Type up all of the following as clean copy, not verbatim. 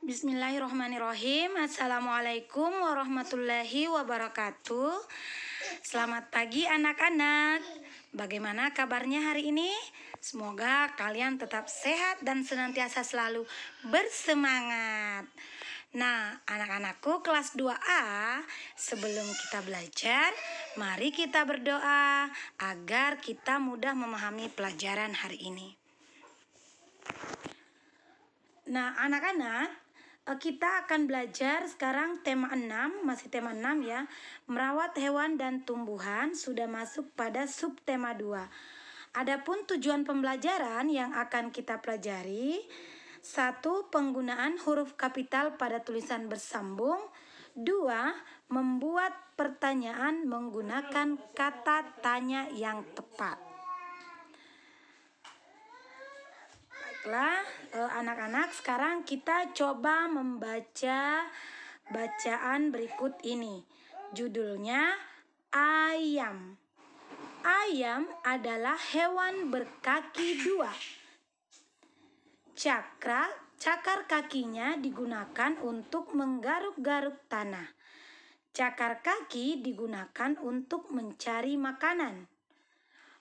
Bismillahirrahmanirrahim. Assalamualaikum warahmatullahi wabarakatuh. Selamat pagi anak-anak. Bagaimana kabarnya hari ini? Semoga kalian tetap sehat dan senantiasa selalu bersemangat. Nah, anak-anakku kelas 2A, sebelum kita belajar, mari kita berdoa agar kita mudah memahami pelajaran hari ini. Nah, anak-anak, kita akan belajar sekarang tema 6, masih tema 6 ya. Merawat hewan dan tumbuhan sudah masuk pada subtema 2. Adapun tujuan pembelajaran yang akan kita pelajari: 1. Penggunaan huruf kapital pada tulisan bersambung. 2. Membuat pertanyaan menggunakan kata tanya yang tepat. Baiklah, anak-anak, sekarang kita coba membaca bacaan berikut ini. Judulnya ayam. Ayam adalah hewan berkaki 2. Cakar kakinya digunakan untuk menggaruk-garuk tanah. Cakar kaki digunakan untuk mencari makanan.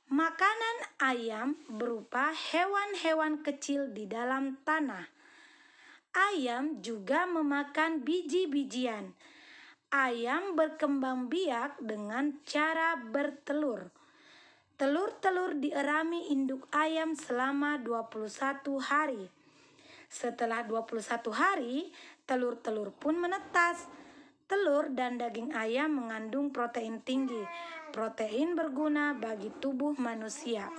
Makanan ayam berupa hewan-hewan kecil di dalam tanah. Ayam juga memakan biji-bijian. Ayam berkembang biak dengan cara bertelur. Telur-telur dierami induk ayam selama 21 hari. Setelah 21 hari, telur-telur pun menetas. Telur dan daging ayam mengandung protein tinggi. Protein berguna bagi tubuh manusia.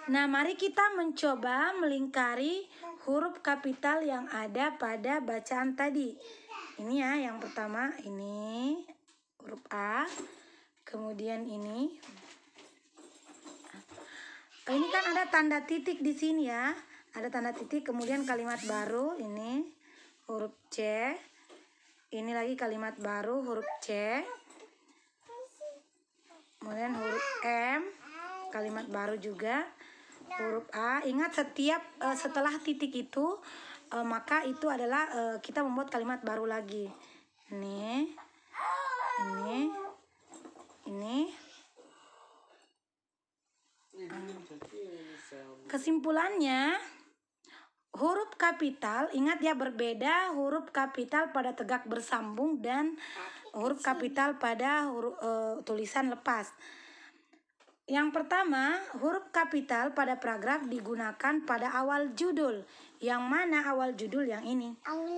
Nah, mari kita mencoba melingkari huruf kapital yang ada pada bacaan tadi. Ini ya, yang pertama ini huruf A, kemudian ini kan ada tanda titik di sini ya. Ada tanda titik, kemudian kalimat baru ini huruf C. Ini lagi kalimat baru huruf C. Kemudian huruf M, kalimat baru juga huruf A. Ingat, setiap setelah titik itu maka itu adalah kita membuat kalimat baru lagi. Ini. Kesimpulannya, huruf kapital, ingat ya, berbeda huruf kapital pada tegak bersambung dan huruf kapital pada tulisan lepas. Yang pertama, huruf kapital pada paragraf digunakan pada awal judul. Yang mana awal judul? Yang ini,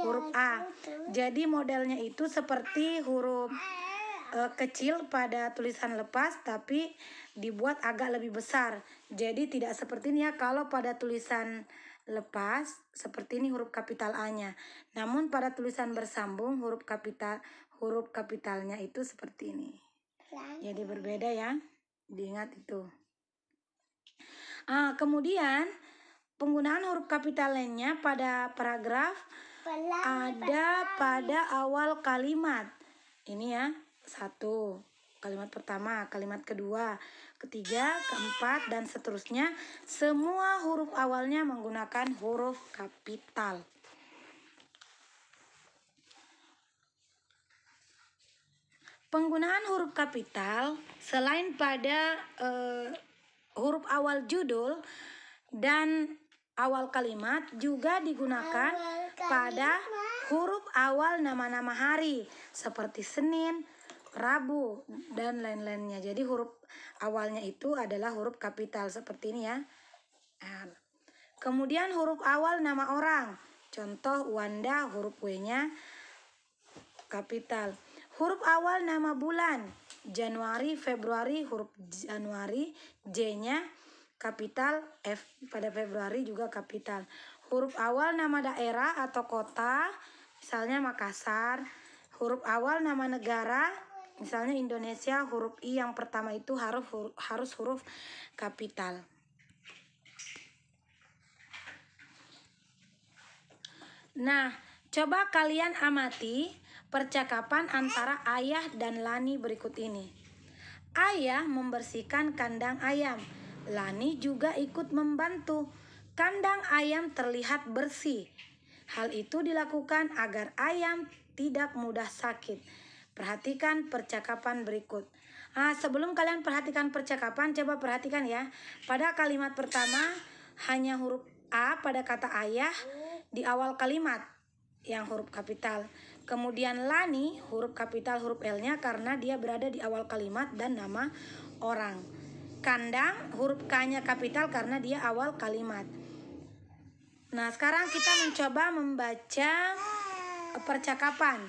huruf A. Jadi modelnya itu seperti huruf kecil pada tulisan lepas, tapi dibuat agak lebih besar. Jadi tidak seperti ini ya, kalau pada tulisan lepas seperti ini huruf kapital A-nya. Namun pada tulisan bersambung huruf kapitalnya itu seperti ini. Jadi berbeda ya. Diingat itu. Kemudian penggunaan huruf kapital lainnya pada paragraf ada pada awal kalimat. Ini ya, 1, kalimat pertama, kalimat kedua, ketiga, keempat, dan seterusnya. Semua huruf awalnya menggunakan huruf kapital. Penggunaan huruf kapital selain pada huruf awal judul dan awal kalimat juga digunakan pada huruf awal nama-nama hari seperti Senin, Rabu, dan lain-lainnya. Jadi huruf awalnya itu adalah huruf kapital seperti ini ya. Kemudian huruf awal nama orang, contoh Wanda, huruf W-nya kapital. Huruf awal nama bulan, Januari, Februari, huruf Januari, J-nya kapital, F pada Februari juga kapital. Huruf awal nama daerah atau kota, misalnya Makassar. Huruf awal nama negara, misalnya Indonesia, huruf I yang pertama itu harus huruf kapital. Nah, coba kalian amati percakapan antara Ayah dan Lani berikut ini. Ayah membersihkan kandang ayam. Lani juga ikut membantu. Kandang ayam terlihat bersih. Hal itu dilakukan agar ayam tidak mudah sakit. Perhatikan percakapan berikut. Sebelum kalian perhatikan percakapan, coba perhatikan ya. Pada kalimat pertama hanya huruf A pada kata ayah di awal kalimat yang huruf kapital. Kemudian Lani huruf kapital huruf L-nya karena dia berada di awal kalimat dan nama orang. Kandang huruf K-nya kapital karena dia awal kalimat. Nah, sekarang kita mencoba membaca percakapan.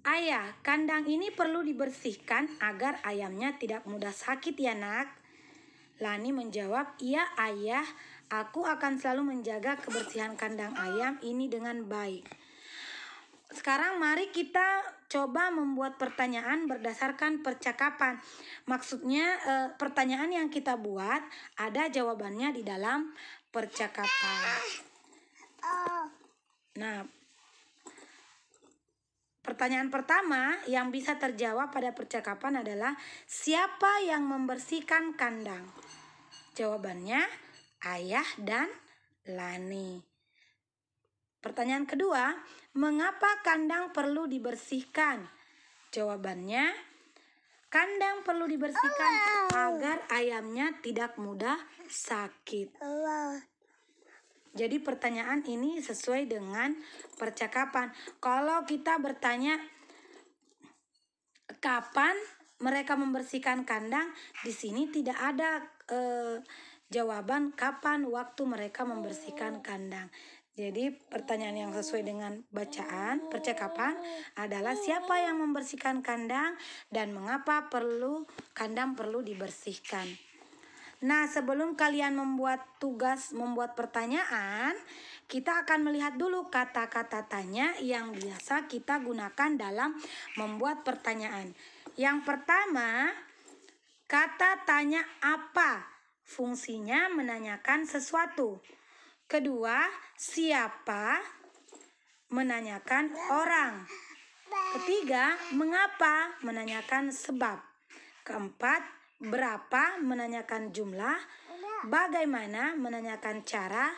Ayah, kandang ini perlu dibersihkan agar ayamnya tidak mudah sakit ya nak. Lani menjawab, iya ayah, aku akan selalu menjaga kebersihan kandang ayam ini dengan baik. Sekarang mari kita coba membuat pertanyaan berdasarkan percakapan. Maksudnya pertanyaan yang kita buat ada jawabannya di dalam percakapan. Nah, pertanyaan pertama yang bisa terjawab pada percakapan adalah siapa yang membersihkan kandang? Jawabannya ayah dan Lani. Pertanyaan kedua, mengapa kandang perlu dibersihkan? Jawabannya, kandang perlu dibersihkan agar ayamnya tidak mudah sakit. Jadi pertanyaan ini sesuai dengan percakapan. Kalau kita bertanya kapan mereka membersihkan kandang, di sini tidak ada jawaban kapan waktu mereka membersihkan kandang. Jadi pertanyaan yang sesuai dengan bacaan percakapan adalah siapa yang membersihkan kandang dan mengapa kandang perlu dibersihkan. Nah, sebelum kalian membuat pertanyaan, kita akan melihat dulu kata-kata tanya yang biasa kita gunakan dalam membuat pertanyaan. Yang pertama, kata tanya apa? Fungsinya menanyakan sesuatu. Kedua, siapa? Menanyakan orang. Ketiga, mengapa? Menanyakan sebab. Keempat, berapa? Menanyakan jumlah. Bagaimana? Menanyakan cara.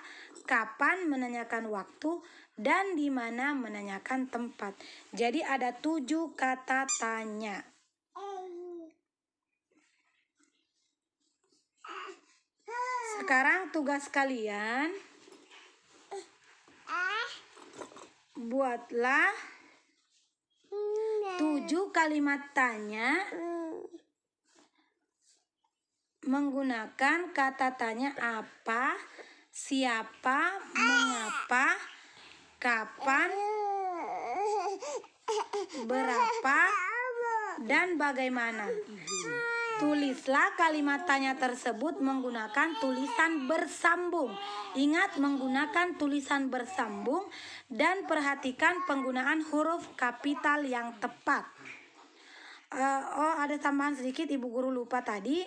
Kapan? Menanyakan waktu. Dan di mana? Menanyakan tempat. Jadi ada 7 kata tanya. Sekarang tugas kalian, buatlah 7 kalimat tanya menggunakan kata tanya apa, siapa, mengapa, kapan, berapa, dan bagaimana. Tulislah kalimat tanya tersebut menggunakan tulisan bersambung. Ingat, menggunakan tulisan bersambung dan perhatikan penggunaan huruf kapital yang tepat. Ada tambahan sedikit, Ibu Guru lupa tadi.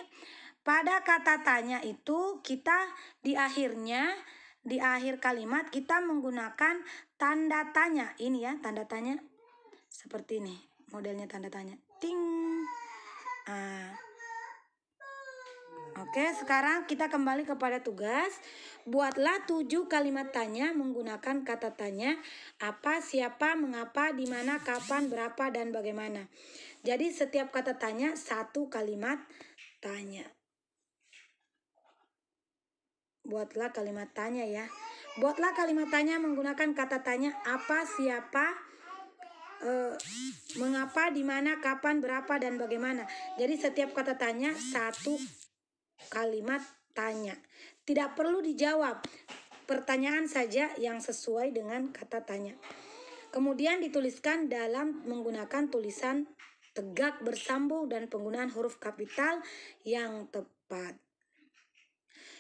Pada kata tanya itu kita di akhir kalimat kita menggunakan tanda tanya. Ini ya tanda tanya seperti ini modelnya tanda tanya. Ting. Oke, sekarang kita kembali kepada tugas. Buatlah 7 kalimat tanya menggunakan kata tanya apa, siapa, mengapa, di mana, kapan, berapa, dan bagaimana. Jadi setiap kata tanya 1 kalimat tanya. Buatlah kalimat tanya ya. Buatlah kalimat tanya menggunakan kata tanya apa, siapa, mengapa, di mana, kapan, berapa, dan bagaimana. Jadi setiap kata tanya 1 kalimat tanya. Tidak perlu dijawab. Pertanyaan saja yang sesuai dengan kata tanya. Kemudian dituliskan dalam menggunakan tulisan tegak bersambung dan penggunaan huruf kapital yang tepat.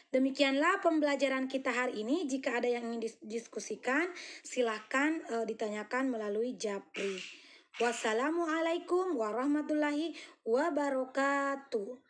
Demikianlah pembelajaran kita hari ini. Jika ada yang ingin didiskusikan, silahkan ditanyakan melalui Japri. Wassalamualaikum warahmatullahi wabarakatuh.